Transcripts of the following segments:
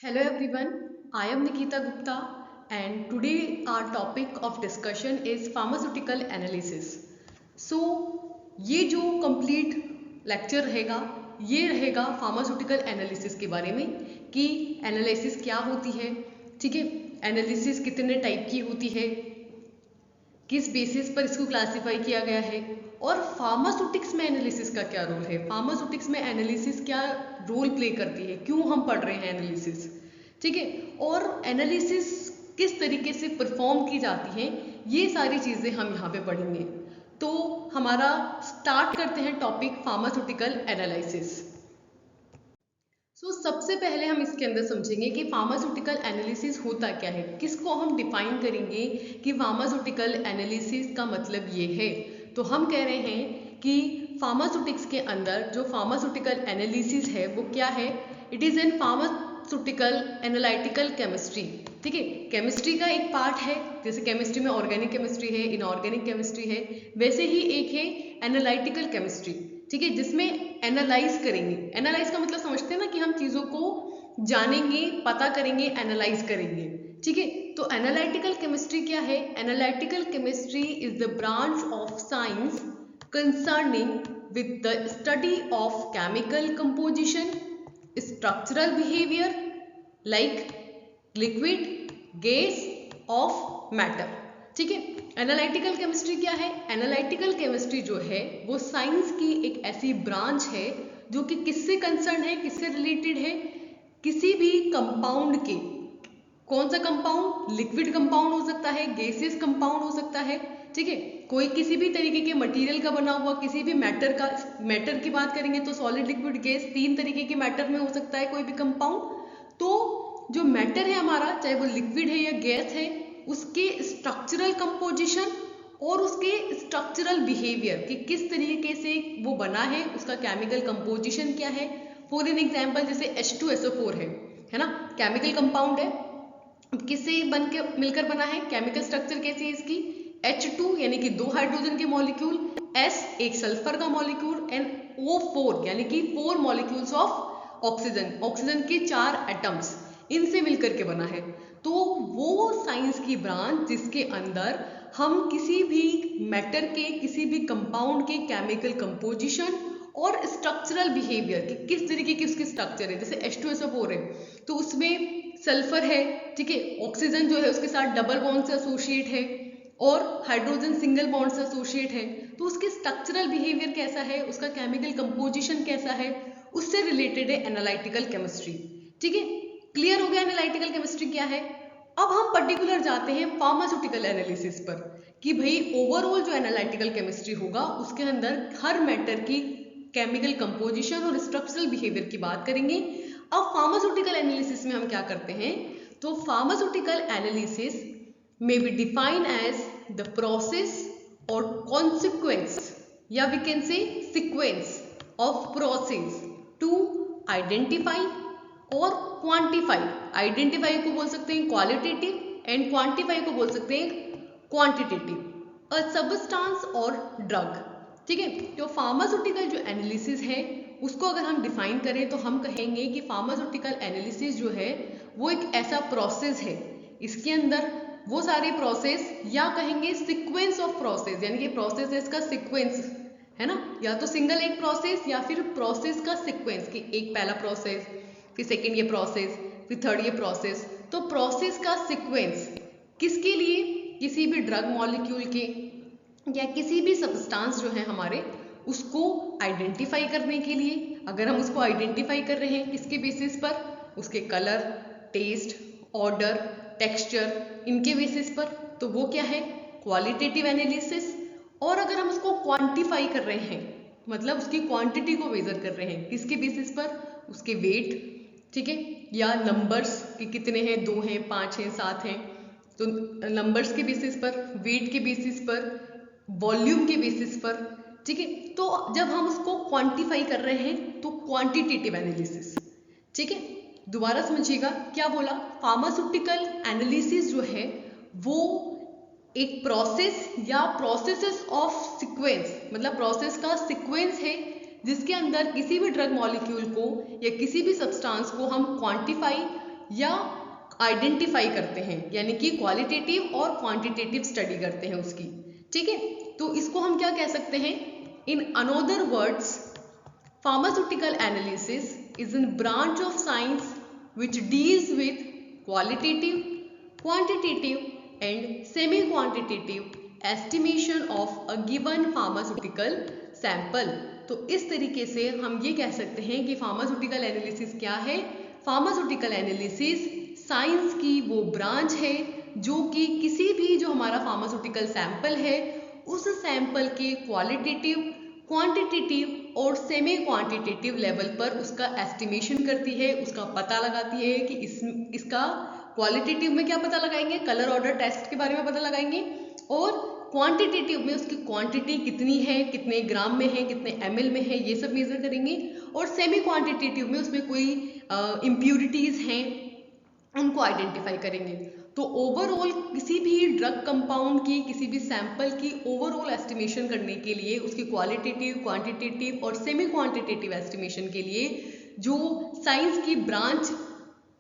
Hello everyone, I am Nikita Gupta and today our topic of discussion is pharmaceutical analysis. So ये जो complete lecture रहेगा ये रहेगा pharmaceutical analysis के बारे में कि analysis क्या होती है, ठीक है, analysis कितने टाइप की होती है, किस बेसिस पर इसको क्लासिफाई किया गया है और फार्मास्यूटिक्स में एनालिसिस का क्या रोल है, फार्मास्यूटिक्स में एनालिसिस क्या रोल प्ले करती है, क्यों हम पढ़ रहे हैं एनालिसिस, ठीक है, और एनालिसिस किस तरीके से परफॉर्म की जाती है, ये सारी चीज़ें हम यहाँ पे पढ़ेंगे। तो हमारा स्टार्ट करते हैं टॉपिक फार्मास्यूटिकल एनालिसिस। सबसे पहले हम इसके अंदर समझेंगे कि फार्मास्यूटिकल एनालिसिस होता क्या है, किसको हम डिफाइन करेंगे कि फार्मास्यूटिकल एनालिसिस का मतलब ये है। तो हम कह रहे हैं कि फार्मास्यूटिक्स के अंदर जो फार्मास्यूटिकल एनालिसिस है वो क्या है, it is an pharmaceutical analytical chemistry, ठीक है, केमिस्ट्री का एक पार्ट है, जैसे केमिस्ट्री में ऑर्गेनिक केमिस्ट्री है, इनऑर्गेनिक केमिस्ट्री है, वैसे ही एक है एनालिटिकल केमिस्ट्री, ठीक है, जिसमें एनालाइज करेंगे। एनालाइज का मतलब समझते हैं ना कि हम चीज़ों को जानेंगे, पता करेंगे, एनालाइज करेंगे, ठीक है। तो एनालिटिकल केमिस्ट्री क्या है? Analytical chemistry is the branch of science concerning with the study of chemical composition, structural behaviour like liquid, gas off matter, ठीक है। एनालिटिकल केमिस्ट्री क्या है? एनालिटिकल केमिस्ट्री जो है वो साइंस की एक ऐसी ब्रांच है जो कि किससे कंसर्न है, किससे रिलेटेड है, किसी भी कंपाउंड के, कौन सा कंपाउंड, लिक्विड कंपाउंड हो सकता है, गैसियस कंपाउंड हो सकता है, ठीक है, कोई किसी भी तरीके के मटेरियल का बना हुआ, किसी भी मैटर का, मैटर की बात करेंगे तो सॉलिड, लिक्विड, गैस, तीन तरीके के मैटर में हो सकता है कोई भी कंपाउंड। तो जो मैटर है हमारा, चाहे वो लिक्विड है या गैस है, उसके स्ट्रक्चरल कंपोजिशन और उसके स्ट्रक्चरल बिहेवियर कि किस तरीके से वो बना है, उसका केमिकल कंपोजिशन क्या है। फॉर एन एग्जाम्पल जैसे H2SO4 है ना, केमिकल कंपाउंड है, किससे बन के मिलकर बना है, केमिकल स्ट्रक्चर कैसी है इसकी, H2 यानी कि 2 हाइड्रोजन के मॉलिक्यूल, S एक सल्फर का मॉलिक्यूल एंड O4 यानी कि 4 मॉलिक्यूल्स ऑफ ऑक्सीजन, ऑक्सीजन के 4 एटम्स, इनसे मिलकर के बना है। तो वो साइंस की ब्रांच जिसके अंदर हम किसी भी मैटर के, किसी भी कंपाउंड के केमिकल कंपोजिशन और स्ट्रक्चरल बिहेवियर कि किस तरीके की उसकी स्ट्रक्चर है, जैसे H2SO4 है तो उसमें सल्फर है, ठीक है, ऑक्सीजन जो है उसके साथ डबल बॉन्ड से एसोसिएट है और हाइड्रोजन सिंगल बॉन्ड से एसोसिएट है, तो उसके स्ट्रक्चरल बिहेवियर कैसा है, उसका केमिकल कंपोजिशन कैसा है, उससे रिलेटेड है एनालिटिकल केमिस्ट्री, ठीक है। क्लियर हो गया एनालिटिकल केमिस्ट्री क्या है। अब हम पर्टिकुलर जाते हैं फार्मास्यूटिकल एनालिसिस पर कि भाई ओवरऑल जो एनालिटिकल केमिस्ट्री होगा उसके अंदर हर मैटर की केमिकल कंपोजिशन और स्ट्रक्चरल बिहेवियर की बात करेंगे। अब फार्मास्यूटिकल एनालिसिस में हम क्या करते हैं, तो pharmaceutical analysis may be defined as the process or consequence या we can say sequence of process to identify और quantify, identify को बोल सकते हैं qualitative and quantify को बोल सकते हैं quantitative, a substance और drug, ठीक है। तो फार्मास्यूटिकल जो एनालिसिस है उसको अगर हम डिफाइन करें तो हम कहेंगे कि फार्मास्यूटिकल एनालिसिस जो है वो एक ऐसा प्रोसेस है, इसके अंदर वो सारे प्रोसेस या कहेंगे सीक्वेंस ऑफ प्रोसेस, यानी कि प्रोसेस है इसका सीक्वेंस है ना, या तो सिंगल एक प्रोसेस या फिर प्रोसेस का सीक्वेंस कि एक पहला प्रोसेस, फिर सेकेंड ये प्रोसेस, फिर थर्ड ये प्रोसेस, तो प्रोसेस का सीक्वेंस किसके लिए, किसी भी ड्रग मॉलिक्यूल के या किसी भी सब्सटेंस जो है हमारे उसको आइडेंटिफाई करने के लिए। अगर हम उसको आइडेंटिफाई कर रहे हैं किसके बेसिस पर, उसके कलर, टेस्ट, ऑर्डर, टेक्सचर, इनके बेसिस पर, तो वो क्या है क्वालिटेटिव एनालिसिस। और अगर हम उसको क्वांटिफाई कर रहे हैं मतलब उसकी क्वांटिटी को मेजर कर रहे हैं किसके बेसिस पर, उसके वेट, ठीक है, या नंबर्स कि कितने हैं, 2 हैं, 5 हैं, 7 हैं, तो नंबर्स के बेसिस पर, वेट के बेसिस पर, वॉल्यूम के बेसिस पर, ठीक है। तो जब हम उसको क्वांटिफाई कर रहे हैं तो क्वांटिटेटिव एनालिसिस, ठीक है। दोबारा समझिएगा क्या बोला, फार्मास्यूटिकल एनालिसिस जो है वो एक प्रोसेस या प्रोसेसेस ऑफ सीक्वेंस, मतलब प्रोसेस का सीक्वेंस है जिसके अंदर किसी भी ड्रग मॉलिक्यूल को या किसी भी सब्सटेंस को हम क्वांटिफाई या आइडेंटिफाई करते हैं, यानी कि क्वालिटेटिव और क्वांटिटेटिव स्टडी करते हैं उसकी। ठीक है, तो इसको हम क्या कह सकते हैं? In another words, pharmaceutical analysis is an branch of science which deals with qualitative, quantitative and semi-quantitative estimation of a given pharmaceutical sample। तो इस तरीके से हम ये कह सकते हैं कि फार्मास्यूटिकल एनालिसिस क्या है? फार्मास्यूटिकल एनालिसिस साइंस की वो ब्रांच है जो कि किसी भी जो हमारा फार्मास्यूटिकल सैंपल है उस सैंपल के क्वालिटेटिव, क्वांटिटेटिव और सेमी क्वांटिटेटिव लेवल पर उसका एस्टिमेशन करती है, उसका पता लगाती है कि इसका क्वालिटेटिव में क्या पता लगाएंगे, कलर ऑर्डर टेस्ट के बारे में पता लगाएंगे, और क्वांटिटेटिव में उसकी क्वांटिटी कितनी है, कितने ग्राम में है, कितने ml में है, ये सब मेजर करेंगे, और सेमी क्वांटिटेटिव में उसमें कोई इम्प्यूरिटीज हैं उनको आइडेंटिफाई करेंगे। तो ओवरऑल किसी भी ड्रग कंपाउंड की, किसी भी सैंपल की ओवरऑल एस्टिमेशन करने के लिए उसकी क्वालिटेटिव, क्वांटिटेटिव और सेमी क्वांटिटेटिव एस्टिमेशन के लिए जो साइंस की ब्रांच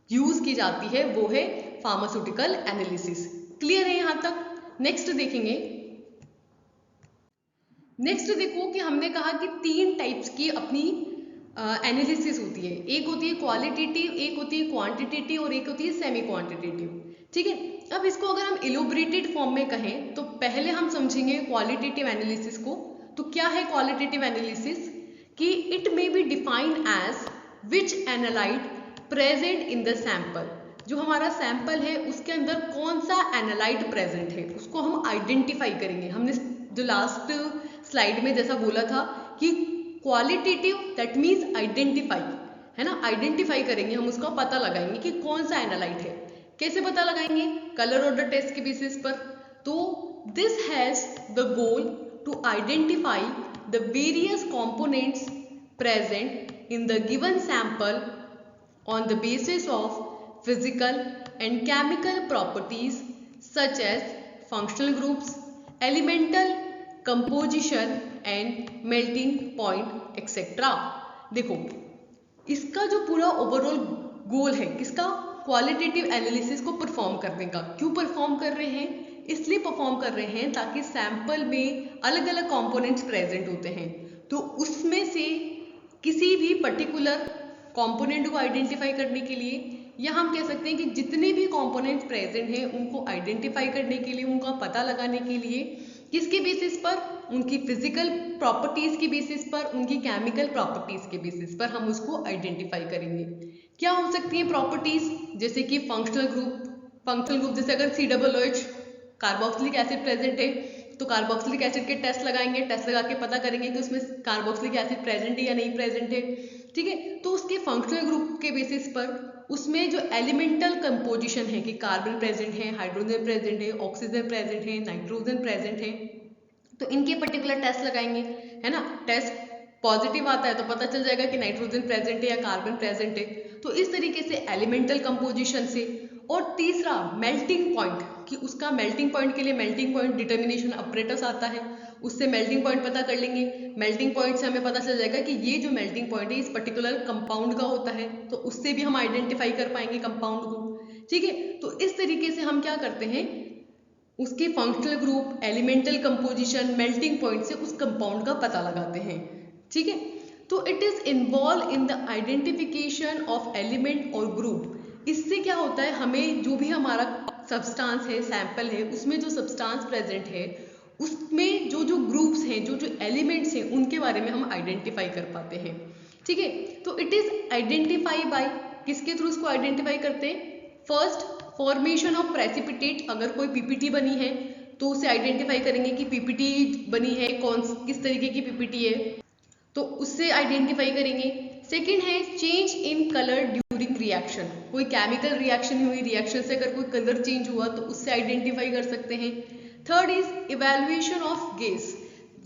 यूज की जाती है वो है फार्मास्यूटिकल एनालिसिस। क्लियर है यहाँ तक? नेक्स्ट देखेंगे। नेक्स्ट देखो कि हमने कहा कि 3 टाइप्स की अपनी एनालिसिस होती है। एक होती है क्वालिटेटिव, एक होती है क्वांटिटेटिव और एक होती है सेमी क्वांटिटेटिव। ठीक है, अब इसको अगर हम इलोबरेटेड फॉर्म में कहें तो पहले हम समझेंगे क्वालिटेटिव एनालिसिस को। तो क्या है क्वालिटेटिव एनालिसिस? कि it may be defined as which analyte present in the sample. जो हमारा सैंपल है उसके अंदर कौन सा एनालाइट प्रेजेंट है उसको हम आइडेंटिफाई करेंगे। हमने जो लास्ट स्लाइड में जैसा बोला था कि क्वालिटेटिव दैट मीन्स आइडेंटिफाई, है ना, आइडेंटिफाई करेंगे हम, उसका पता लगाएंगे कि कौन सा एनालाइट है। कैसे पता लगाएंगे? कलर ऑर्डर टेस्ट के बेसिस पर। तो this has the goal to identify the various components present in the given sample on the basis of physical and chemical properties such as functional groups, elemental composition and melting point etc। देखो इसका जो पूरा overall गोल है किसका? Qualitative analysis को perform करने का। क्यों परफॉर्म कर रहे हैं? इसलिए परफॉर्म कर रहे हैं ताकि सैंपल में अलग अलग कंपोनेंट्स प्रेजेंट होते हैं, तो उसमें से किसी भी पर्टिकुलर कंपोनेंट को आइडेंटिफाई करने के लिए, या हम कह सकते हैं कि जितने भी कंपोनेंट्स प्रेजेंट हैं उनको आइडेंटिफाई करने के लिए, उनका पता लगाने के लिए, किसके बेसिस पर? उनकी फिजिकल प्रॉपर्टीज की बेसिस पर, उनकी केमिकल प्रॉपर्टीज के बेसिस पर हम उसको आइडेंटिफाई करेंगे। क्या हो सकती हैं प्रॉपर्टीज? जैसे कि फंक्शनल ग्रुप जैसे अगर COOH कार्बोक्सिलिक एसिड प्रेजेंट है तो कार्बोक्सिलिक एसिड के टेस्ट लगाएंगे, टेस्ट लगा के पता करेंगे कि उसमें कार्बोक्सिलिक एसिड प्रेजेंट है या नहीं प्रेजेंट है। ठीक है, तो उसके फंक्शनल ग्रुप के बेसिस पर उसमें जो एलिमेंटल कंपोजिशन है कि कार्बन प्रेजेंट है, हाइड्रोजन प्रेजेंट है, ऑक्सीजन प्रेजेंट है, नाइट्रोजन प्रेजेंट है, तो इनके पर्टिकुलर टेस्ट लगाएंगे, है ना। टेस्ट पॉजिटिव आता है तो पता चल जाएगा कि नाइट्रोजन प्रेजेंट है या कार्बन प्रेजेंट है। तो इस तरीके से एलिमेंटल कंपोजिशन से। और तीसरा मेल्टिंग पॉइंट, कि उसका मेल्टिंग पॉइंट के लिए मेल्टिंग पॉइंट डिटर्मिनेशन अपरेटस आता है, उससे मेल्टिंग पॉइंट पता कर लेंगे। मेल्टिंग पॉइंट से हमें पता चल जाएगा कि ये जो मेल्टिंग पॉइंट है इस पर्टिकुलर कंपाउंड का होता है, तो उससे भी हम आइडेंटिफाई कर पाएंगे कंपाउंड को। ठीक है, तो इस तरीके से हम क्या करते हैं, उसके functional group, elemental composition, melting point से उस कंपाउंड का पता लगाते हैं। ठीक है, तो it is involve in the identification of element और ग्रुप। इससे क्या होता है, हमें जो भी हमारा सब्सटेंस है, सैंपल है, उसमें जो सब्सटेंस प्रेजेंट है उसमें जो जो ग्रुप्स हैं, जो जो एलिमेंट्स हैं, उनके बारे में हम आइडेंटिफाई कर पाते हैं। ठीक है, तो इट इज आइडेंटिफाई बाय, किसके थ्रू इसको आइडेंटिफाई करते हैं? First, formation of precipitate. अगर कोई पीपीटी बनी है तो उसे आइडेंटिफाई करेंगे कि पीपीटी बनी है, किस तरीके की पीपीटी है, तो उससे आइडेंटिफाई करेंगे। सेकेंड है change in colour during reaction. कोई केमिकल रिएक्शन हुई, रिएक्शन से अगर कोई कलर चेंज हुआ तो उससे आइडेंटिफाई कर सकते हैं। Third is evaluation of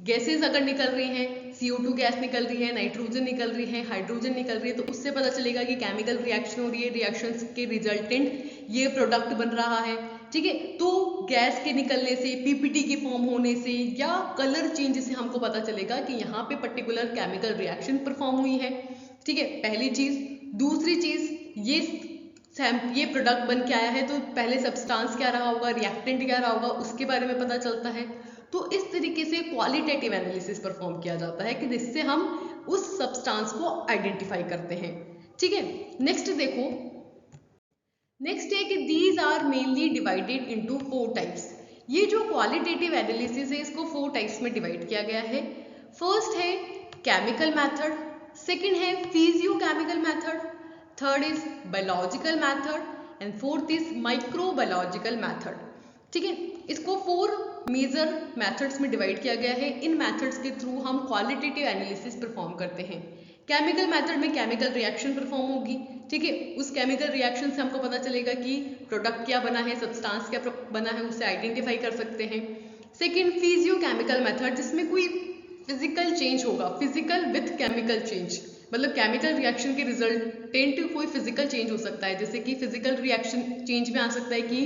gases अगर निकल रही हैं, CO2 गैस निकल रही है, नाइट्रोजन निकल रही है, हाइड्रोजन निकल रही है, तो उससे पता चलेगा कि केमिकल रिएक्शन हो रही है, रिएक्शन के रिजल्टेंट ये प्रोडक्ट बन रहा है। ठीक है, तो गैस के निकलने से, पीपीटी के फॉर्म होने से या कलर चेंज से हमको पता चलेगा कि यहाँ पे पर्टिकुलर केमिकल रिएक्शन परफॉर्म हुई है। ठीक है, पहली चीज। दूसरी चीज, ये ये प्रोडक्ट बन के आया है तो पहले सब्सटेंस क्या रहा होगा, रिएक्टेंट क्या रहा होगा, उसके बारे में पता चलता है। तो इस तरीके से क्वालिटेटिव एनालिसिस परफॉर्म किया जाता है कि जिससे हम उस सब्सटेंस को आइडेंटिफाई करते हैं। ठीक है, नेक्स्ट देखो, नेक्स्ट है कि these are mainly divided into 4 types. ये जो क्वालिटेटिव एनालिसिस है इसको 4 टाइप्स में डिवाइड किया गया है। फर्स्ट है केमिकल मेथड, सेकंड है physiochemical method, third is biological method and fourth is microbiological method. ठीक है, इसको 4 मेजर मेथड्स में डिवाइड किया गया है। इन मेथड्स के थ्रू हम क्वालिटेटिव एनालिसिस परफॉर्म करते हैं। केमिकल मेथड में केमिकल रिएक्शन परफॉर्म होगी। ठीक है, उस केमिकल रिएक्शन से हमको पता चलेगा कि प्रोडक्ट क्या बना है, सब्सटेंस क्या बना है, उसे आइडेंटिफाई कर सकते हैं। सेकंड फिजियोकेमिकल मेथड, जिसमें कोई फिजिकल चेंज होगा, फिजिकल विथ केमिकल चेंज, मतलब केमिकल रिएक्शन के रिजल्टेंट कोई फिजिकल चेंज हो सकता है। जैसे कि फिजिकल रिएक्शन चेंज में आ सकता है कि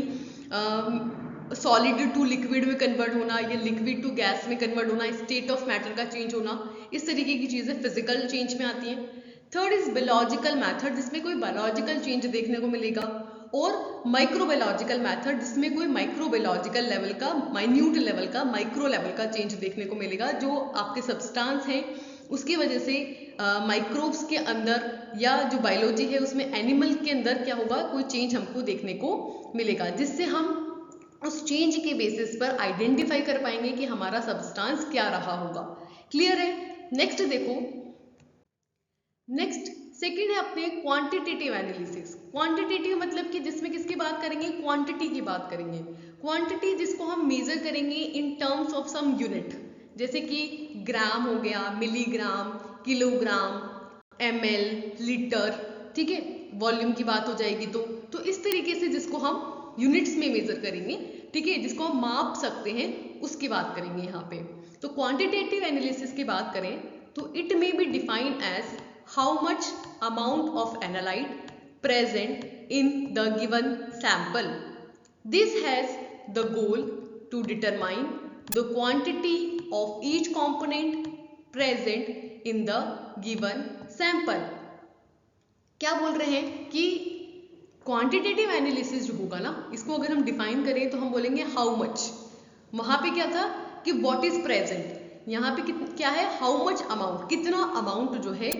सॉलिड टू लिक्विड में कन्वर्ट होना या लिक्विड टू गैस में कन्वर्ट होना, स्टेट ऑफ मैटर का चेंज होना, इस तरीके की चीजें फिजिकल चेंज में आती हैं। थर्ड इज बायोलॉजिकल मैथड, जिसमें कोई बायोलॉजिकल चेंज देखने को मिलेगा, और माइक्रोबायोलॉजिकल मैथड, जिसमें कोई माइक्रोबायोलॉजिकल लेवल का, माइन्यूट लेवल का, माइक्रो लेवल का चेंज देखने को मिलेगा, जो आपके सब्सटेंस हैं उसकी वजह से माइक्रोब्स के अंदर या जो बायोलॉजी है उसमें एनिमल के अंदर क्या होगा, कोई चेंज हमको देखने को मिलेगा, जिससे हम उस चेंज के बेसिस पर आइडेंटिफाई कर पाएंगे कि हमारा सब्सटेंस क्या रहा होगा। क्लियर है? नेक्स्ट देखो, नेक्स्ट सेकंड है अपने क्वांटिटेटिव एनालिसिस। क्वांटिटेटिव मतलब कि जिसमें किसकी बात करेंगे, क्वांटिटी की बात करेंगे। क्वांटिटी जिसको हम मेजर करेंगे in terms of some unit, जैसे कि ग्राम हो गया, मिलीग्राम, किलोग्राम, ml, लीटर। ठीक है, वॉल्यूम की बात हो जाएगी तो इस तरीके से जिसको हम यूनिट्स में मेजर करेंगे, ठीक है, जिसको हम माप सकते हैं, उसकी बात करेंगे यहाँ पे। तो क्वांटिटेटिव एनालिसिस की बात करें तो it may be defined as how much amount of analyte present in the given sample. This has the goal to determine the quantity of each component present in the given sample. क्या बोल रहे हैं कि quantitative analysis जो होगा ना, इसको अगर हम डिफाइन करें तो हम बोलेंगे हाउ मच। वहां पे क्या था कि व्हाट इज प्रेजेंट, यहाँ पे क्या है, हाउ मच अमाउंट, कितना अमाउंट जो है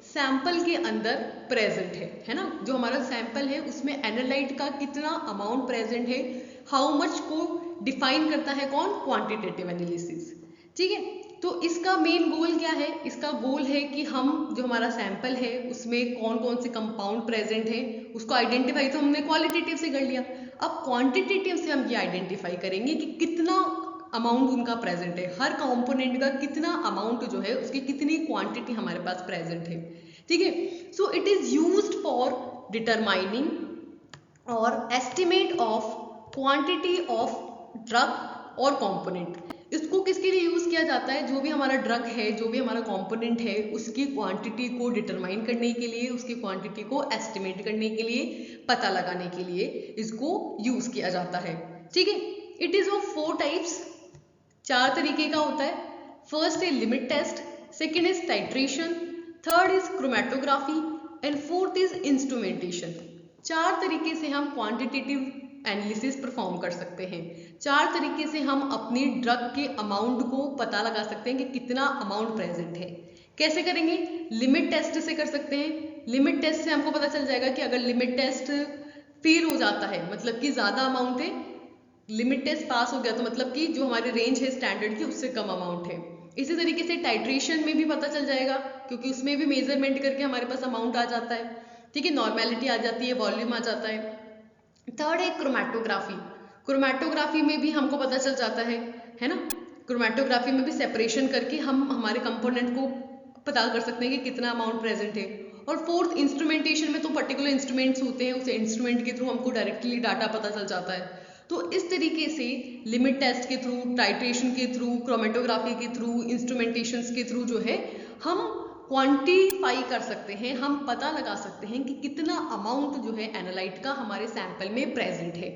सैंपल के अंदर प्रेजेंट है ना, जो हमारा सैंपल है उसमें एनालाइट का कितना अमाउंट प्रेजेंट है, हाउ मच को डिफाइन करता है कौन, क्वांटिटेटिव एनालिसिस। ठीक है, तो इसका मेन गोल क्या है, इसका गोल है कि हम जो हमारा सैंपल है उसमें कौन कौन से कंपाउंड प्रेजेंट है उसको आइडेंटिफाई तो हमने क्वालिटेटिव से कर लिया, अब क्वांटिटेटिव से हम ये आइडेंटिफाई करेंगे कि कितना अमाउंट उनका प्रेजेंट है, हर कंपोनेंट का कितना अमाउंट जो है उसकी कितनी क्वांटिटी हमारे पास प्रेजेंट है। ठीक है, so it is used for determining और estimate of quantity of drug और कंपोनेंट। इसको किसके लिए यूज किया जाता है, जो भी हमारा ड्रग है, जो भी हमारा कंपोनेंट है, उसकी क्वांटिटी को डिटरमाइन करने के लिए, उसकी क्वांटिटी को एस्टिमेट करने के लिए, पता लगाने के लिए इसको यूज किया जाता है। ठीक है, इट इज ऑफ 4 टाइप्स, 4 तरीके का होता है। फर्स्ट है limit test, second is titration, third is chromatography and fourth is instrumentation. 4 तरीके से हम क्वांटिटेटिव एनालिसिस परफॉर्म कर सकते हैं। 4 तरीके से हम अपनी ड्रग के अमाउंट को पता लगा सकते हैं कि कितना अमाउंट प्रेजेंट है। कैसे करेंगे, लिमिट टेस्ट से कर सकते हैं। लिमिट टेस्ट से हमको पता चल जाएगा कि अगर लिमिट टेस्ट फेल हो जाता है, मतलब कि ज्यादा अमाउंट है, लिमिट टेस्ट पास हो गया तो मतलब कि जो हमारी रेंज है स्टैंडर्ड की उससे कम अमाउंट है। इसी तरीके से टाइट्रेशन में भी पता चल जाएगा, क्योंकि उसमें भी मेजरमेंट करके हमारे पास अमाउंट आ जाता है। ठीक है, नॉर्मेलिटी आ जाती है, वॉल्यूम आ जाता है। थर्ड है क्रोमेटोग्राफी। क्रोमेटोग्राफी में भी हमको पता चल जाता है ना, क्रोमेटोग्राफी में भी सेपरेशन करके हम हमारे कंपोनेंट को पता कर सकते हैं कि कितना अमाउंट प्रेजेंट है। और फोर्थ इंस्ट्रूमेंटेशन में तो पर्टिकुलर इंस्ट्रूमेंट्स होते हैं, उस इंस्ट्रूमेंट के थ्रू हमको डायरेक्टली डाटा पता चल जाता है। तो इस तरीके से लिमिट टेस्ट के थ्रू, टाइट्रेशन के थ्रू, क्रोमेटोग्राफी के थ्रू, इंस्ट्रूमेंटेशंस के थ्रू जो है हम क्वांटिफाई कर सकते हैं, हम पता लगा सकते हैं कि कितना अमाउंट जो है एनालाइट का हमारे सैंपल में प्रेजेंट है।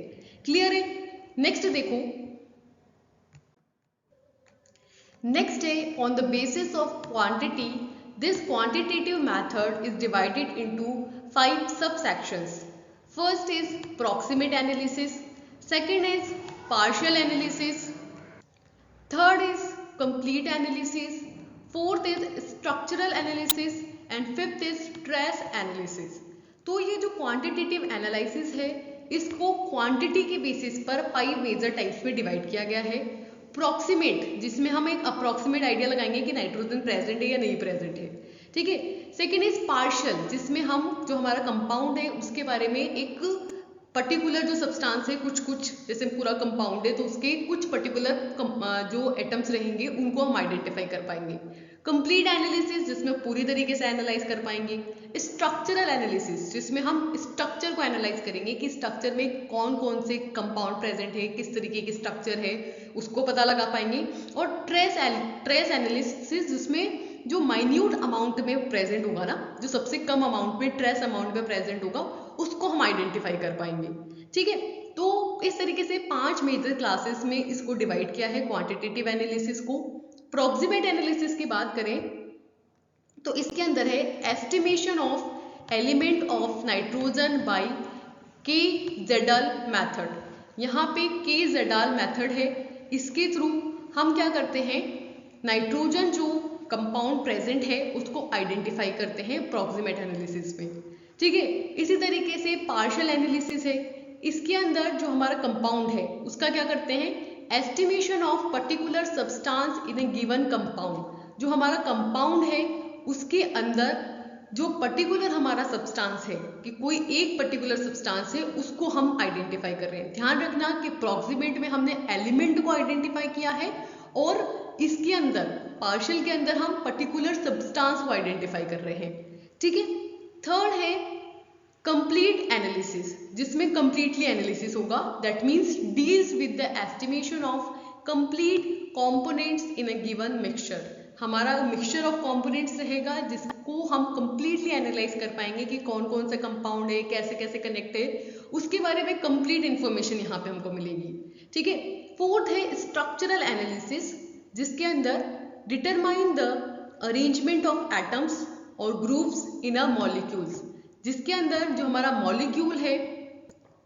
क्लियर है? नेक्स्ट देखो, नेक्स्ट है on the basis of quantity this quantitative method is divided into 5 subsections. First is proximate analysis, second is partial analysis, third is complete analysis, fourth is structural analysis and fifth is trace analysis. तो ये जो quantitative analysis है इसको quantity के basis पर 5 major types में divide किया गया है। प्रॉक्सिमेट, जिसमें हम एक अप्रॉक्सीमेट आइडिया लगाएंगे कि नाइट्रोजन प्रेजेंट है या नहीं प्रेजेंट है, ठीक है। सेकेंड इज पार्शियल, जिसमें हम जो हमारा कंपाउंड है उसके बारे में एक पर्टिकुलर जो सब्सटेंस है, कुछ जैसे पूरा कंपाउंड है तो उसके कुछ पर्टिकुलर जो एटम्स रहेंगे उनको हम आइडेंटिफाई कर पाएंगे। कंप्लीट एनालिसिस, जिसमें पूरी तरीके से एनालाइज कर पाएंगे। स्ट्रक्चरल एनालिसिस, जिसमें हम स्ट्रक्चर को एनालाइज करेंगे कि स्ट्रक्चर में कौन कौन से कंपाउंड प्रेजेंट है, किस तरीके की स्ट्रक्चर है, उसको पता लगा पाएंगे। और ट्रेस एनालिसिस, जिसमें जो माइन्यूट अमाउंट में प्रेजेंट होगा ना, जो सबसे कम अमाउंट में, ट्रेस अमाउंट में प्रेजेंट होगा, उसको हम आइडेंटिफाई कर पाएंगे, ठीक है। तो इस तरीके से 5 मेजर क्लासेस में इसको डिवाइड किया है क्वांटिटेटिव एनालिसिस को। प्रॉक्सिमेट एनालिसिस की बात करें तो इसके अंदर है estimation of element of nitrogen by Kjeldahl method. यहाँ पे के-जेडाल मेथड है, इसके थ्रू हम क्या करते हैं, नाइट्रोजन जो कंपाउंड प्रेजेंट है उसको आइडेंटिफाई करते हैं प्रॉक्सिमेट एनालिसिस में, ठीक है। इसी तरीके से पार्शियल एनालिसिस है, इसके अंदर जो हमारा कंपाउंड है उसका क्या करते हैं, estimation of particular substance in A given compound. जो हमारा कंपाउंड है उसके अंदर जो पर्टिकुलर हमारा सब्सटेंस है, कि कोई एक पर्टिकुलर सब्सटेंस है, उसको हम आइडेंटिफाई कर रहे हैं। ध्यान रखना कि प्रॉक्सिमेट में हमने एलिमेंट को आइडेंटिफाई किया है और इसके अंदर पार्शियल के अंदर हम पर्टिकुलर सब्सटेंस को आइडेंटिफाई कर रहे हैं, ठीक है। थर्ड है कंप्लीट एनालिसिस, जिसमें कंप्लीटली एनालिसिस होगा, that means deals with the estimation of complete components in a given mixture. हमारा मिक्सचर ऑफ कंपोनेंट्स रहेगा जिसको हम कंप्लीटली एनालाइज कर पाएंगे कि कौन कौन सा कंपाउंड है, कैसे कैसे कनेक्ट है, उसके बारे में कंप्लीट इंफॉर्मेशन यहाँ पे हमको मिलेगी, ठीक है। फोर्थ है स्ट्रक्चरल एनालिसिस, जिसके अंदर determine the arrangement of atoms और ग्रुप्स इन अ मॉलिक्यूल्स, जिसके अंदर जो हमारा मॉलिक्यूल है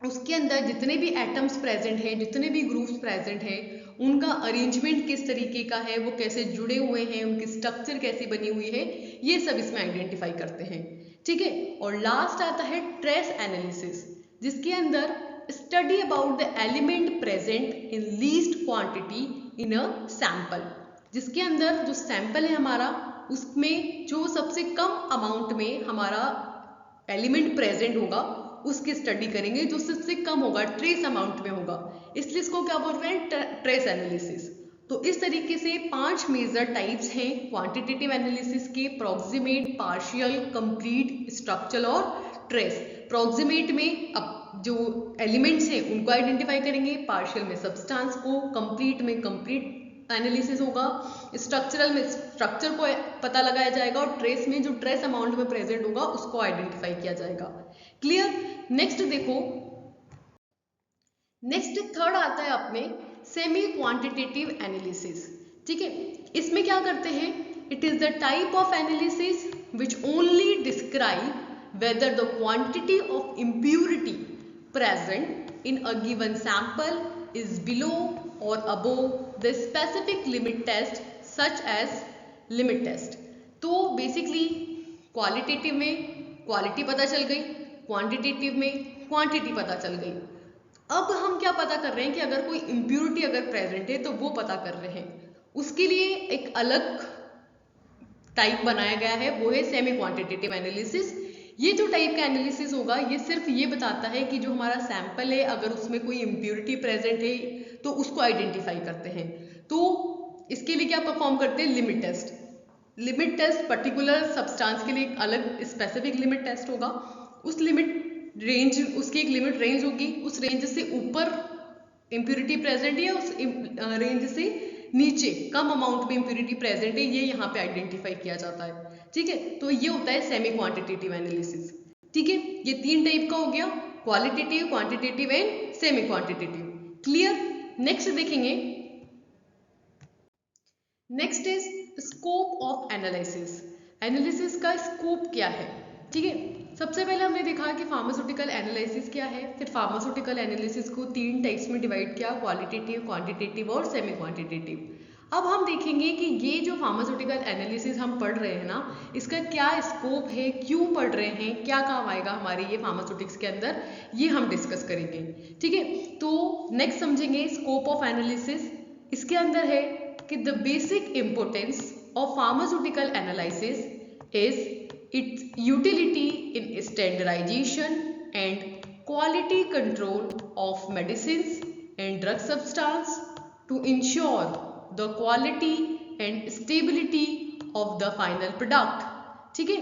उसके अंदर जितने भी एटम्स प्रेजेंट हैं, जितने भी ग्रुप्स प्रेजेंट हैं, उनका अरेंजमेंट किस तरीके का है, वो कैसे जुड़े हुए हैं, उनकी स्ट्रक्चर कैसी बनी हुई है, ये सब इसमें आइडेंटिफाई करते हैं, ठीक है। और लास्ट आता है ट्रेस एनालिसिस, जिसके अंदर study about the element present in least quantity in a sample, जिसके अंदर जो सैंपल है हमारा उसमें जो सबसे कम अमाउंट में हमारा एलिमेंट प्रेजेंट होगा उसकी स्टडी करेंगे, जो सबसे कम होगा, ट्रेस अमाउंट में होगा, इसलिए इसको क्या बोल रहे हैं, ट्रेस एनालिसिस। तो इस तरीके से 5 मेजर टाइप्स हैं क्वांटिटेटिव एनालिसिस के, प्रॉक्सिमेट, पार्शियल, कंप्लीट, स्ट्रक्चरल और ट्रेस। प्रॉक्सिमेट में अब जो एलिमेंट्स हैं उनको आइडेंटिफाई करेंगे, पार्शियल में सब्सटेंस को, कंप्लीट में कंप्लीट एनालिसिस होगा, स्ट्रक्चरल में स्ट्रक्चर को पता लगाया जाएगा और ट्रेस में जो ट्रेस अमाउंट में प्रेजेंट होगा उसको आइडेंटिफाई किया जाएगा। क्लियर। नेक्स्ट देखो, नेक्स्ट थर्ड आता है अपने सेमी क्वांटिटेटिव एनालिसिस, ठीक है। इसमें क्या करते हैं, it is the type of analysis which only describe whether the quantity of impurity present in a given sample is below or above the specific limit test such as limit test। तो basically qualitative में quality पता चल गई, quantitative में quantity पता चल गई। अब हम क्या पता कर रहे हैं कि अगर कोई इम्प्यूरिटी अगर प्रेजेंट है तो वो पता कर रहे हैं, उसके लिए एक अलग टाइप बनाया गया है, वो है सेमी क्वांटिटेटिव एनालिसिस। ये जो टाइप का एनालिसिस होगा ये सिर्फ ये बताता है कि जो हमारा सैंपल है अगर उसमें कोई इम्प्यूरिटी प्रेजेंट है तो उसको आइडेंटिफाई करते हैं। तो इसके लिए क्या परफॉर्म करते हैं, limit test. Limit test particular substance के लिए एक अलग स्पेसिफिक लिमिट टेस्ट होगा, उस लिमिट रेंज, उसकी एक लिमिट रेंज होगी, उस रेंज से ऊपर इम्प्यूरिटी प्रेजेंट है, उस रेंज से नीचे कम अमाउंट में इम्प्यूरिटी प्रेजेंट है, ये यहाँ पे आइडेंटिफाई किया जाता है, ठीक है। तो ये होता है सेमी क्वांटिटेटिव एनालिसिस, ठीक है। ये 3 टाइप का हो गया, qualitative, quantitative and semi quantitative. Clear. Next देखेंगे, next is scope of analysis. Analysis का स्कोप क्या है, ठीक है। सबसे पहले हमने देखा कि फार्मास्यूटिकल एनालिसिस क्या है, फिर फार्मास्यूटिकल एनालिसिस को 3 टाइप्स में डिवाइड किया, क्वालिटेटिव, क्वांटिटेटिव और सेमी क्वांटिटेटिव। अब हम देखेंगे कि ये जो फार्मास्यूटिकल एनालिसिस हम पढ़ रहे हैं ना, इसका क्या स्कोप है, क्यों पढ़ रहे हैं, क्या काम आएगा हमारे ये फार्मास्यूटिक्स के अंदर, ये हम डिस्कस करेंगे। ठीक है, तो नेक्स्ट समझेंगे स्कोप ऑफ एनालिसिस। इसके अंदर है कि the basic importance of pharmaceutical analysis is its utility in standardization and quality control of medicines and drug substance to ensure the quality and stability of the final product। ठीक है,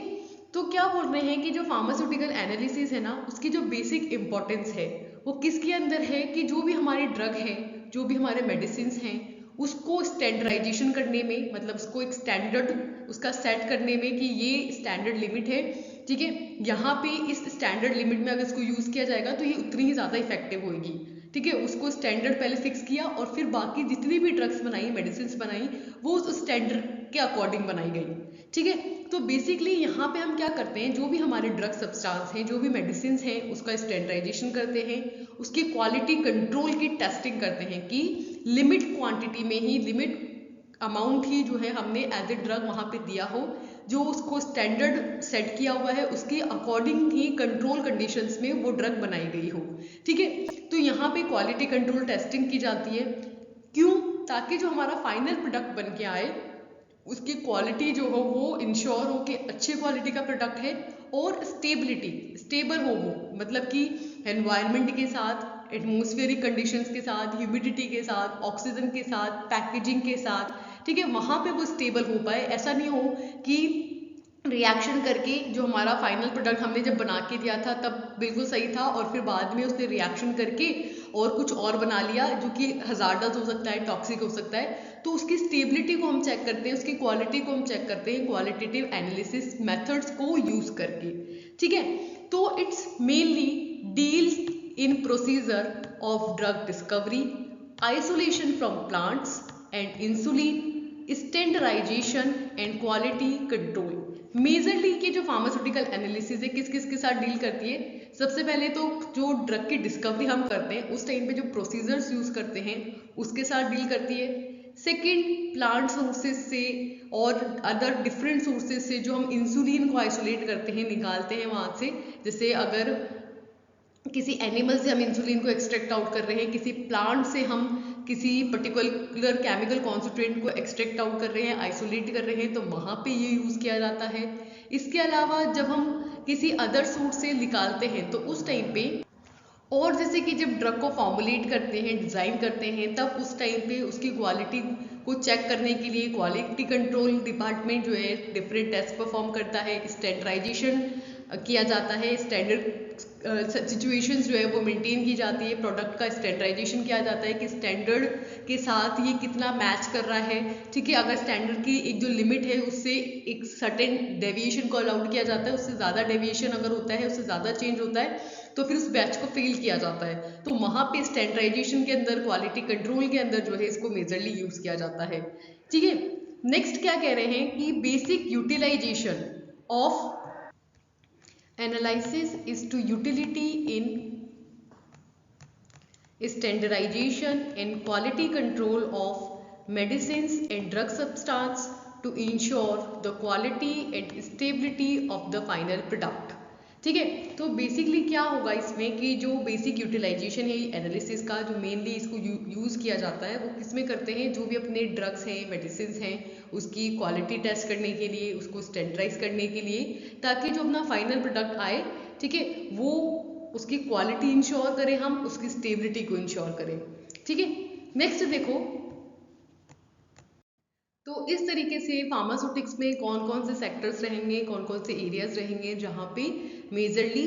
तो क्या बोल रहे हैं कि जो फार्मास्यूटिकल एनालिसिस है ना, उसकी जो बेसिक इंपॉर्टेंस है वो किसके अंदर है कि जो भी हमारे ड्रग हैं, जो भी हमारे मेडिसिन हैं, उसको स्टैंडर्डाइजेशन करने में, मतलब उसको एक स्टैंडर्ड उसका सेट करने में कि ये स्टैंडर्ड लिमिट है। ठीक है, यहाँ पे इस स्टैंडर्ड लिमिट में अगर इसको यूज़ किया जाएगा तो ये उतनी ही ज़्यादा इफेक्टिव होगी। ठीक है, उसको स्टैंडर्ड पहले फिक्स किया और फिर बाकी जितनी भी ड्रग्स बनाई, मेडिसिन बनाई, वो उस स्टैंडर्ड के अकॉर्डिंग बनाई गई। ठीक है, तो बेसिकली यहाँ पे हम क्या करते हैं, जो भी हमारे ड्रग सब्सटेंस हैं, जो भी मेडिसिन हैं, उसका स्टैंडर्डाइजेशन करते हैं, उसकी क्वालिटी कंट्रोल की टेस्टिंग करते हैं कि लिमिट क्वांटिटी में ही, लिमिट अमाउंट ही जो है हमने एज ए ड्रग वहाँ पे दिया हो, जो उसको स्टैंडर्ड सेट किया हुआ है उसके अकॉर्डिंग ही कंट्रोल कंडीशंस में वो ड्रग बनाई गई हो। ठीक है, तो यहाँ पे क्वालिटी कंट्रोल टेस्टिंग की जाती है। क्यों? ताकि जो हमारा फाइनल प्रोडक्ट बन के आए उसकी क्वालिटी जो हो वो इंश्योर हो कि अच्छी क्वालिटी का प्रोडक्ट है और स्टेबिलिटी, स्टेबल हो वो, मतलब कि एनवायरनमेंट के साथ, एटमॉस्फेरिक कंडीशंस के साथ, ह्यूमिडिटी के साथ, ऑक्सीजन के साथ, पैकेजिंग के साथ। ठीक है, वहाँ पे वो स्टेबल हो पाए। ऐसा नहीं हो कि रिएक्शन करके जो हमारा फाइनल प्रोडक्ट हमने जब बना के दिया था तब बिल्कुल सही था और फिर बाद में उसने रिएक्शन करके और कुछ और बना लिया जो कि हजार्डस हो सकता है, टॉक्सिक हो सकता है। तो उसकी स्टेबिलिटी को हम चेक करते हैं, उसकी क्वालिटी को हम चेक करते हैं क्वालिटेटिव एनालिसिस मेथड्स को यूज करके। ठीक है, तो it's mainly deals in procedure of drug discovery, isolation from plants and insulin, standardisation and quality control. Majorly के जो फार्मास्यूटिकल एनालिसिस है किस किस के साथ डील करती है। सबसे पहले तो जो ड्रग की डिस्कवरी हम करते हैं उस टाइम पे जो प्रोसीजर्स यूज करते हैं उसके साथ डील करती है। सेकंड, प्लांट सोर्सेज से और अदर डिफरेंट सोर्सेज से जो हम इंसुलिन को आइसोलेट करते हैं, निकालते हैं वहाँ से। जैसे अगर किसी एनिमल से हम इंसुलिन को एक्सट्रैक्ट आउट कर रहे हैं, किसी प्लांट से हम किसी पर्टिकुलर केमिकल कॉन्सेंट्रेट को एक्सट्रैक्ट आउट कर रहे हैं, आइसोलेट कर रहे हैं, तो वहाँ पे ये यूज़ किया जाता है। इसके अलावा जब हम किसी अदर सोर्स से निकालते हैं तो उस टाइम पे, और जैसे कि जब ड्रग को फॉर्मुलेट करते हैं, डिज़ाइन करते हैं, तब उस टाइम पे उसकी क्वालिटी को चेक करने के लिए क्वालिटी कंट्रोल डिपार्टमेंट जो है डिफरेंट टेस्ट परफॉर्म करता है, स्टैंडर्डाइजेशन किया जाता है, स्टैंडर्ड सिचुएशंस जो है वो मेंटेन की जाती है, प्रोडक्ट का स्टैंडर्डाइजेशन किया जाता है कि स्टैंडर्ड के साथ ये कितना मैच कर रहा है। ठीक है, अगर स्टैंडर्ड की एक जो लिमिट है उससे एक सर्टेन डेविएशन को अलाउड किया जाता है, उससे ज़्यादा डेविएशन अगर होता है, उससे ज़्यादा चेंज होता है तो फिर उस बैच को फेल किया जाता है। तो वहाँ पे स्टैंडर्डाइजेशन के अंदर, क्वालिटी कंट्रोल के अंदर जो है इसको मेजरली यूज़ किया जाता है। ठीक है, नेक्स्ट क्या कह रहे हैं कि basic utilisation of analysis is to utility in standardization and quality control of medicines and drug substance to ensure the quality and stability of the final product। ठीक है, तो बेसिकली क्या होगा इसमें कि जो बेसिक यूटिलाइजेशन है एनालिसिस का, जो मेनली इसको यूज़ किया जाता है वो किसमें करते हैं, जो भी अपने ड्रग्स हैं, मेडिसिन हैं, उसकी क्वालिटी टेस्ट करने के लिए, उसको स्टैंडर्डाइज करने के लिए, ताकि जो अपना फाइनल प्रोडक्ट आए, ठीक है, वो उसकी क्वालिटी इंश्योर करें, हम उसकी स्टेबिलिटी को इंश्योर करें। ठीक है, नेक्स्ट देखो, तो इस तरीके से फार्मास्यूटिक्स में कौन कौन से सेक्टर्स रहेंगे, कौन कौन से एरियाज रहेंगे जहाँ पे मेजरली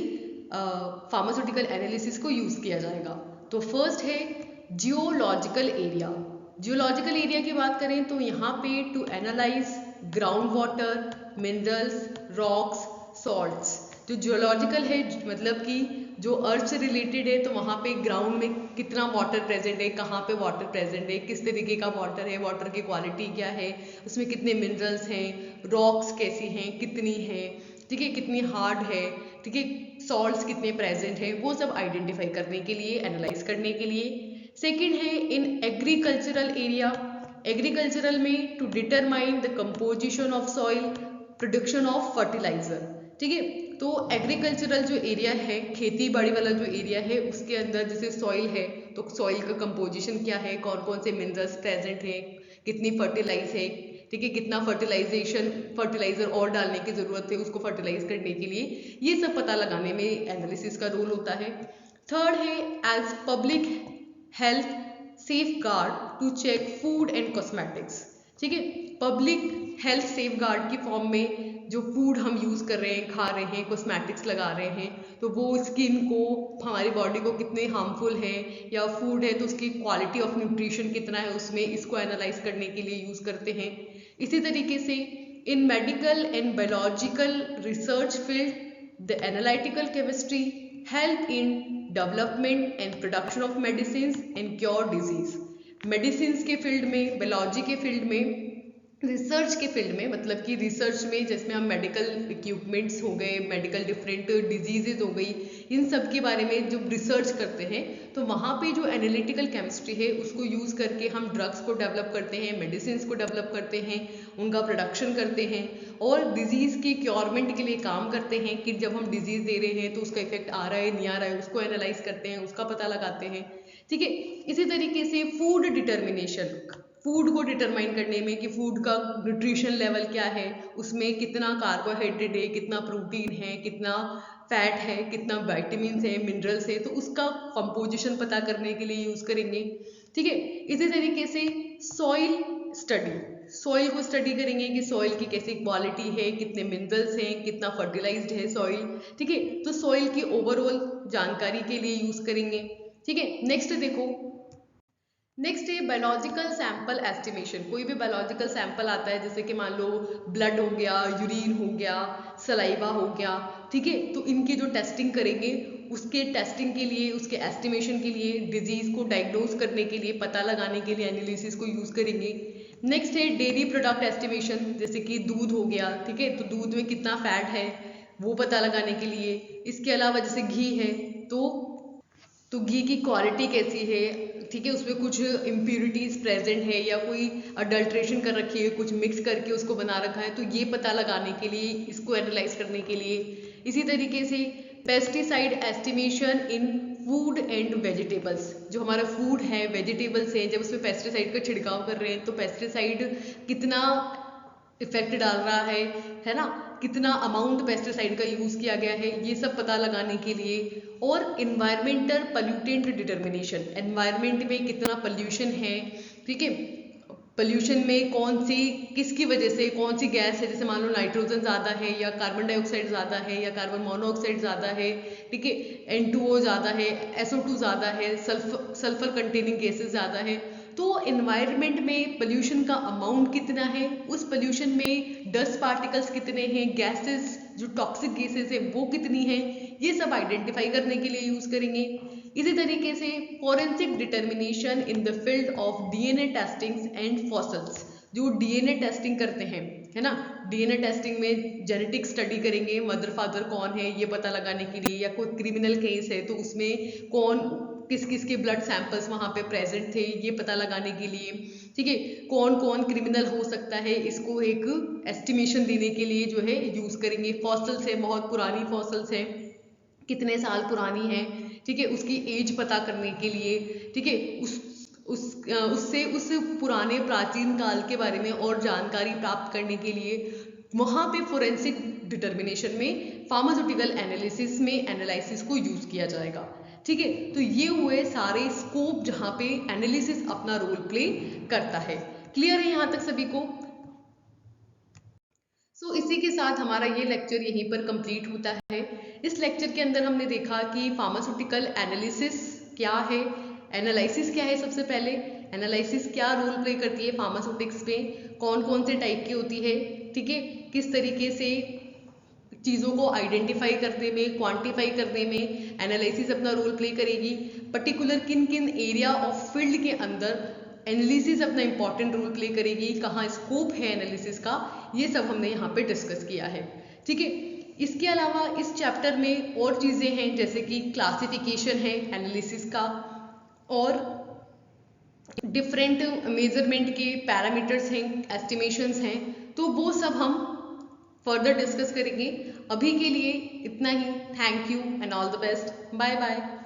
फार्मास्यूटिकल एनालिसिस को यूज़ किया जाएगा। तो फर्स्ट है जियोलॉजिकल एरिया। जियोलॉजिकल एरिया की बात करें तो यहाँ पे to analyse ground water, minerals, rocks, salts. जो जियोलॉजिकल है मतलब कि जो अर्थ से रिलेटेड है, तो वहाँ पे ग्राउंड में कितना वाटर प्रेजेंट है, कहाँ पे वाटर प्रेजेंट है, किस तरीके का वाटर है, वाटर की क्वालिटी क्या है, उसमें कितने मिनरल्स हैं, रॉक्स कैसी हैं, कितनी हैं। ठीक है, कितनी हार्ड है, ठीक है, सॉल्ट्स कितने प्रेजेंट है, वो सब आइडेंटिफाई करने के लिए, एनालाइज करने के लिए। सेकंड है इन एग्रीकल्चरल एरिया, एग्रीकल्चरल में to determine the composition of soil, production of fertiliser. ठीक है, तो एग्रीकल्चरल जो एरिया है, खेती बाड़ी वाला जो एरिया है, उसके अंदर जैसे सॉइल है तो सॉइल का कंपोजिशन क्या है, कौन कौन से मिनरल्स प्रेजेंट है, कितनी फर्टिलाइज है, ठीक है, कितना फर्टिलाइजर और डालने की जरूरत है उसको फर्टिलाइज करने के लिए, ये सब पता लगाने में एनालिसिस का रोल होता है। थर्ड है as public health safeguard to check food and cosmetics. ठीक है, पब्लिक हेल्थ सेफ गार्ड की फॉर्म में जो फूड हम यूज़ कर रहे हैं, खा रहे हैं, कॉस्मेटिक्स लगा रहे हैं, तो वो स्किन को, हमारी बॉडी को कितने हार्मफुल है, या फूड है तो उसकी क्वालिटी ऑफ न्यूट्रिशन कितना है उसमें, इसको एनालाइज करने के लिए यूज़ करते हैं। इसी तरीके से इन medical and biological research field the analytical chemistry help in development and production of medicine and cure disease. Medicine के फील्ड में, बायोलॉजी के फील्ड में, रिसर्च के फील्ड में, मतलब कि रिसर्च में जिसमें हम मेडिकल इक्विपमेंट्स हो गए, मेडिकल डिफरेंट डिजीजेज हो गई, इन सब के बारे में जो रिसर्च करते हैं, तो वहाँ पे जो एनालिटिकल केमिस्ट्री है उसको यूज़ करके हम ड्रग्स को डेवलप करते हैं, मेडिसिन को डेवलप करते हैं, उनका प्रोडक्शन करते हैं, और डिजीज़ की क्योरमेंट के लिए काम करते हैं कि जब हम डिजीज़ दे रहे हैं तो उसका इफेक्ट आ रहा है नहीं आ रहा है, उसको एनालाइज करते हैं, उसका पता लगाते हैं। ठीक है, इसी तरीके से फूड डिटर्मिनेशन, फूड को डिटरमाइन करने में कि फूड का न्यूट्रिशन लेवल क्या है, उसमें कितना कार्बोहाइड्रेट है, कितना प्रोटीन है, कितना फैट है, कितना विटामिन है, मिनरल्स है, तो उसका कंपोजिशन पता करने के लिए यूज़ करेंगे। ठीक है, इसी तरीके से सॉइल स्टडी, सॉइल को स्टडी करेंगे कि सॉइल की कैसी क्वालिटी है, कितने मिनरल्स हैं, कितना फर्टिलाइज्ड है सॉइल। ठीक है, तो सॉइल की ओवरऑल जानकारी के लिए यूज़ करेंगे। ठीक है, नेक्स्ट देखो, नेक्स्ट है बायोलॉजिकल सैंपल एस्टिमेशन। कोई भी बायोलॉजिकल सैंपल आता है, जैसे कि मान लो ब्लड हो गया, यूरिन हो गया, सलाइवा हो गया, ठीक है, तो इनकी जो टेस्टिंग करेंगे, उसके टेस्टिंग के लिए, उसके एस्टिमेशन के लिए, डिजीज को डायग्नोज करने के लिए, पता लगाने के लिए एनालिसिस को यूज करेंगे। नेक्स्ट है डेयरी प्रोडक्ट एस्टिमेशन, जैसे कि दूध हो गया, ठीक है, तो दूध में कितना फैट है वो पता लगाने के लिए। इसके अलावा जैसे घी है, तो घी की क्वालिटी कैसी है, ठीक है, उसमें कुछ इम्प्यूरिटीज प्रेजेंट है या कोई अडल्ट्रेशन कर रखी है, कुछ मिक्स करके उसको बना रखा है, तो ये पता लगाने के लिए, इसको एनालाइज करने के लिए। इसी तरीके से pesticide estimation in food and vegetables, जो हमारा फूड है, वेजिटेबल्स हैं, जब उसमें पेस्टिसाइड का छिड़काव कर रहे हैं तो पेस्टिसाइड कितना इफेक्ट डाल रहा है ना, कितना अमाउंट पेस्टिसाइड का यूज किया गया है, ये सब पता लगाने के लिए। और इन्वायरमेंटल पॉल्यूटेंट डिटर्मिनेशन, एनवायरमेंट में कितना पॉल्यूशन है, ठीक है, पॉल्यूशन में कौन सी, किसकी वजह से कौन सी गैस है, जैसे मान लो नाइट्रोजन ज़्यादा है या कार्बन डाइऑक्साइड ज़्यादा है या कार्बन मोनोऑक्साइड ज़्यादा है, ठीक है, N2O ज़्यादा है, SO2 ज़्यादा है, सल्फर कंटेनिंग गैसेस ज़्यादा है, तो एनवायरनमेंट में पोल्यूशन का अमाउंट कितना है, उस पोल्यूशन में डस्ट पार्टिकल्स कितने हैं, गैसेस जो टॉक्सिक गैसेस है वो कितनी है, ये सब आइडेंटिफाई करने के लिए यूज करेंगे। इसी तरीके से forensic determination in the field of DNA testing and fossils, जो डीएनए टेस्टिंग करते हैं, है ना, डीएनए टेस्टिंग में जेनेटिक स्टडी करेंगे, मदर फादर कौन है ये पता लगाने के लिए, या कोई क्रिमिनल केस है तो उसमें कौन, किस किस के ब्लड सैंपल्स वहाँ पे प्रेजेंट थे ये पता लगाने के लिए, ठीक है, कौन कौन क्रिमिनल हो सकता है, इसको एक एस्टिमेशन देने के लिए जो है यूज करेंगे। फॉसिल्स है, बहुत पुरानी फॉसिल्स है, कितने साल पुरानी है, ठीक है, उसकी एज पता करने के लिए, ठीक है, उससे उस पुराने प्राचीन काल के बारे में और जानकारी प्राप्त करने के लिए वहाँ पे फोरेंसिक डिटर्मिनेशन में फार्मास्यूटिकल एनालिसिस में एनालिसिस को यूज किया जाएगा। ठीक है, तो ये हुए सारे स्कोप जहाँ पे एनालिसिस अपना रोल प्ले करता है। क्लियर है यहाँ तक सभी को? सो इसी के साथ हमारा ये लेक्चर यहीं पर कंप्लीट होता है। इस लेक्चर के अंदर हमने देखा कि फार्मास्यूटिकल एनालिसिस क्या है, एनालिसिस क्या है, सबसे पहले एनालिसिस क्या रोल प्ले करती है फार्मास्यूटिक्स में, कौन कौन से टाइप की होती है, ठीक है, किस तरीके से चीज़ों को आइडेंटिफाई करने में, क्वांटिफाई करने में एनालिसिस अपना रोल प्ले करेगी, पर्टिकुलर किन किन एरिया ऑफ फील्ड के अंदर एनालिसिस अपना इंपॉर्टेंट रोल प्ले करेगी, कहाँ स्कोप है एनालिसिस का, ये सब हमने यहाँ पे डिस्कस किया है। ठीक है, इसके अलावा इस चैप्टर में और चीज़ें हैं, जैसे कि क्लासिफिकेशन है एनालिसिस का, और डिफरेंट मेजरमेंट के पैरामीटर्स हैं, एस्टिमेशंस हैं, तो वो सब हम फर्दर डिस्कस करेंगे। अभी के लिए इतना ही। Thank you and all the best. Bye bye.